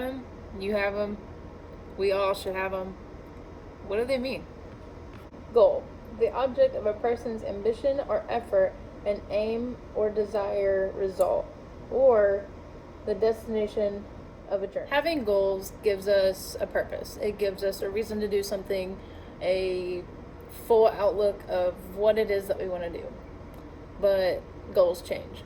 have them, you have them, we all should have them. What do they mean? Goal. The object of a person's ambition or effort, an aim or desire result, or the destination of a journey. Having goals gives us a purpose. It gives us a reason to do something, a full outlook of what it is that we want to do. But goals change.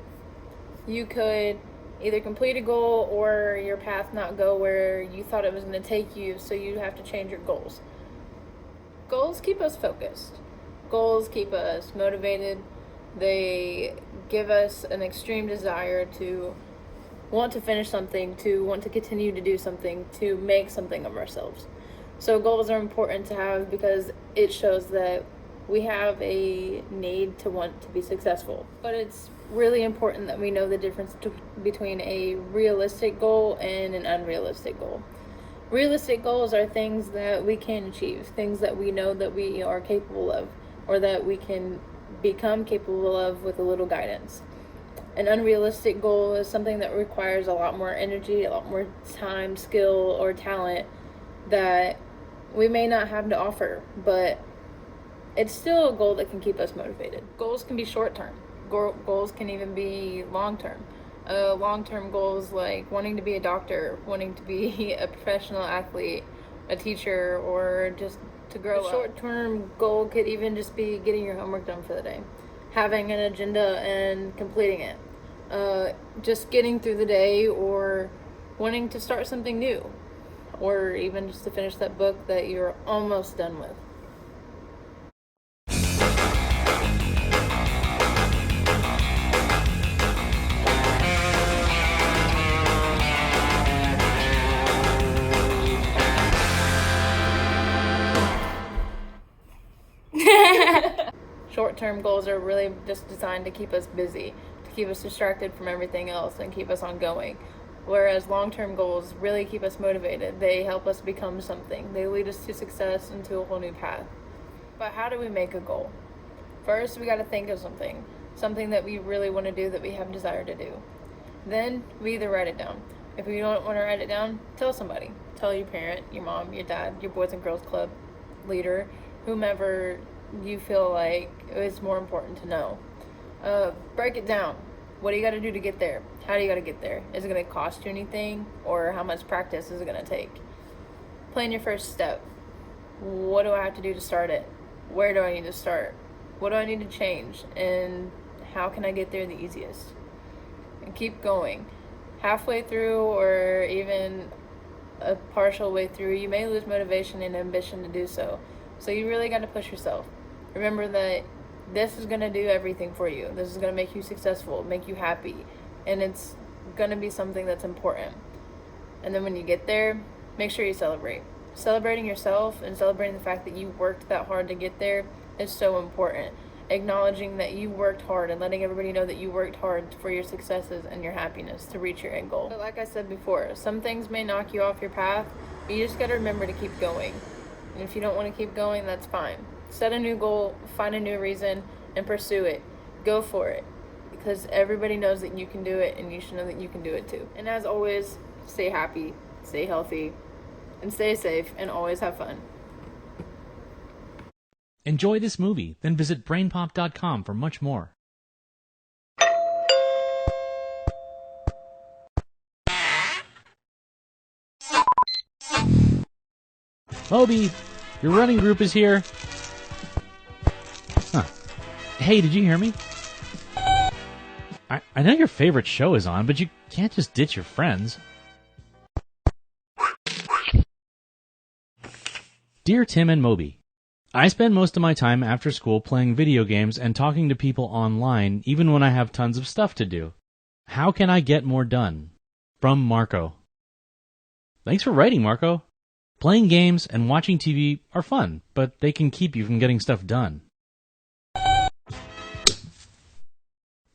You could either complete a goal or your path not go where you thought it was going to take you, so you have to change your goals. Goals keep us focused. Goals keep us motivated. They give us an extreme desire to want to finish something, to want to continue to do something, to make something of ourselves. So goals are important to have because it shows that we have a need to want to be successful. But it's really important that we know the difference between a realistic goal and an unrealistic goal. Realistic goals are things that we can achieve, things that we know that we are capable of, or that we can become capable of with a little guidance. An unrealistic goal is something that requires a lot more energy, a lot more time, skill, or talent that we may not have to offer, but it's still a goal that can keep us motivated. Goals can be short-term. Goals can even be long-term. Long-term goals like wanting to be a doctor, wanting to be a professional athlete, a teacher, or just to grow up. A short-term goal could even just be getting your homework done for the day, having an agenda and completing it, just getting through the day, or wanting to start something new, or even just to finish that book that you're almost done with. Short-term goals are really just designed to keep us busy, to keep us distracted from everything else and keep us on going. Whereas long-term goals really keep us motivated. They help us become something. They lead us to success and to a whole new path. But how do we make a goal? First, we got to think of something that we really want to do, that we have desire to do. Then we either write it down. If we don't want to write it down, tell somebody. Tell your parent, your mom, your dad, your Boys and Girls Club leader, whomever you feel like is more important to know. Break it down. What do you got to do to get there? How do you got to get there? Is it going to cost you anything? Or how much practice is it going to take? Plan your first step. What do I have to do to start it? Where do I need to start? What do I need to change? And how can I get there the easiest? And keep going. Halfway through, or even a partial way through, you may lose motivation and ambition to do so. So you really got to push yourself. Remember that this is going to do everything for you. This is going to make you successful, make you happy, and it's going to be something that's important. And then when you get there, make sure you celebrate. Celebrating yourself and celebrating the fact that you worked that hard to get there is so important. Acknowledging that you worked hard and letting everybody know that you worked hard for your successes and your happiness to reach your end goal. But like I said before, some things may knock you off your path, but you just got to remember to keep going. And if you don't want to keep going, that's fine. Set a new goal, find a new reason, and pursue it. Go for it. Because everybody knows that you can do it, and you should know that you can do it too. And as always, stay happy, stay healthy, and stay safe, and always have fun. Enjoy this movie, then visit brainpop.com for much more. Moby, your running group is here. Huh. Hey, did you hear me? I know your favorite show is on, but you can't just ditch your friends. Dear Tim and Moby, I spend most of my time after school playing video games and talking to people online, even when I have tons of stuff to do. How can I get more done? From Marco. Thanks for writing, Marco. Playing games and watching TV are fun, but they can keep you from getting stuff done.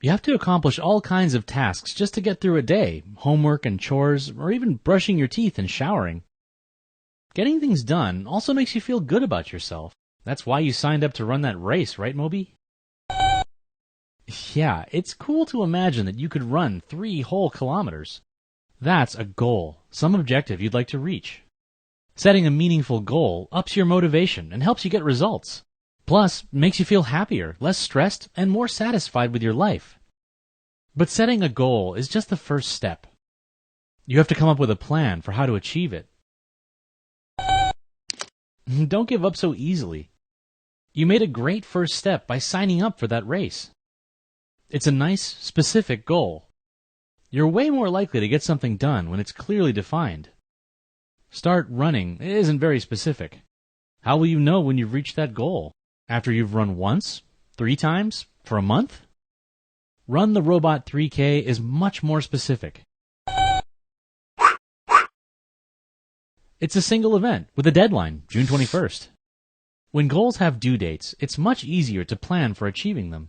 You have to accomplish all kinds of tasks just to get through a day, homework and chores, or even brushing your teeth and showering. Getting things done also makes you feel good about yourself. That's why you signed up to run that race, right, Moby? Yeah, it's cool to imagine that you could run 3 whole kilometers. That's a goal, some objective you'd like to reach. Setting a meaningful goal ups your motivation and helps you get results. Plus, makes you feel happier, less stressed, and more satisfied with your life. But setting a goal is just the first step. You have to come up with a plan for how to achieve it. Don't give up so easily. You made a great first step by signing up for that race. It's a nice, specific goal. You're way more likely to get something done when it's clearly defined. Start running isn't very specific. How will you know when you've reached that goal? After you've run once? 3 times? For a month? Run the Robot 3K is much more specific. It's a single event with a deadline, June 21st. When goals have due dates, it's much easier to plan for achieving them.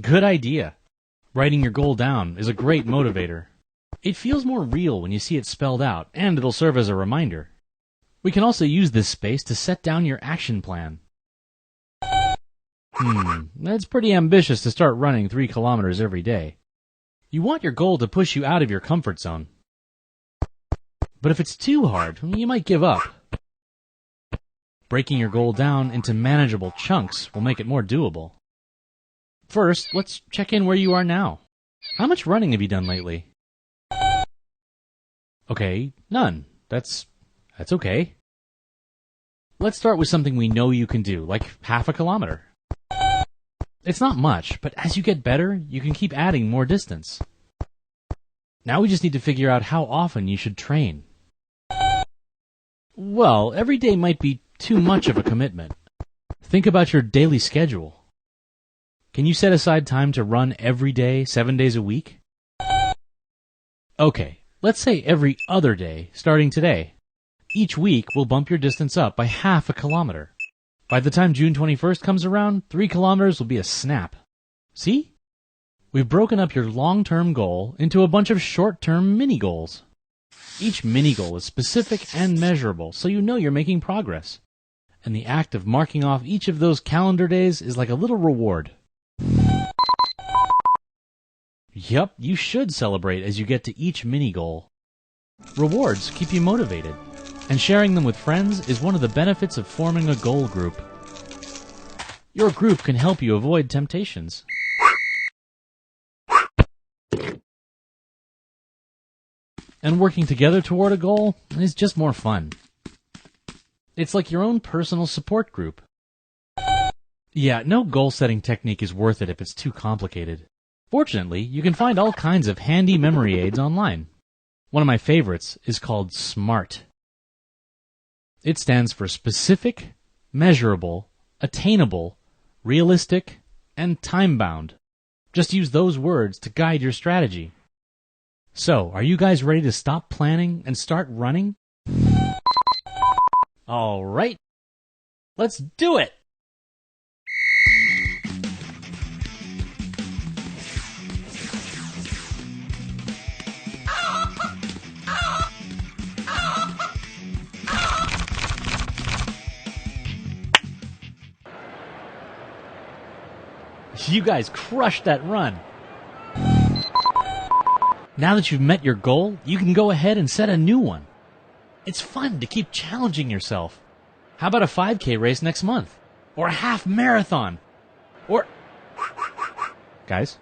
Good idea. Writing your goal down is a great motivator. It feels more real when you see it spelled out, and it'll serve as a reminder. We can also use this space to set down your action plan. That's pretty ambitious to start running 3 kilometers every day. You want your goal to push you out of your comfort zone. But if it's too hard, you might give up. Breaking your goal down into manageable chunks will make it more doable. First, let's check in where you are now. How much running have you done lately? Okay, none. That's okay. Let's start with something we know you can do, like half a kilometer. It's not much, but as you get better, you can keep adding more distance. Now we just need to figure out how often you should train. Well, every day might be too much of a commitment. Think about your daily schedule. Can you set aside time to run every day, 7 days a week? Okay, let's say every other day, starting today. Each week, we'll bump your distance up by half a kilometer. By the time June 21st comes around, 3 kilometers will be a snap. See? We've broken up your long-term goal into a bunch of short-term mini-goals. Each mini-goal is specific and measurable, so you know you're making progress. And the act of marking off each of those calendar days is like a little reward. Yup, you should celebrate as you get to each mini-goal. Rewards keep you motivated. And sharing them with friends is one of the benefits of forming a goal group. Your group can help you avoid temptations. And working together toward a goal is just more fun. It's like your own personal support group. Yeah, no goal-setting technique is worth it if it's too complicated. Fortunately, you can find all kinds of handy memory aids online. One of my favorites is called SMART. It stands for specific, measurable, attainable, realistic, and time-bound. Just use those words to guide your strategy. So, are you guys ready to stop planning and start running? All right, let's do it! You guys crushed that run. Now that you've met your goal, you can go ahead and set a new one. It's fun to keep challenging yourself. How about a 5K race next month? Or a half marathon? Or... Guys?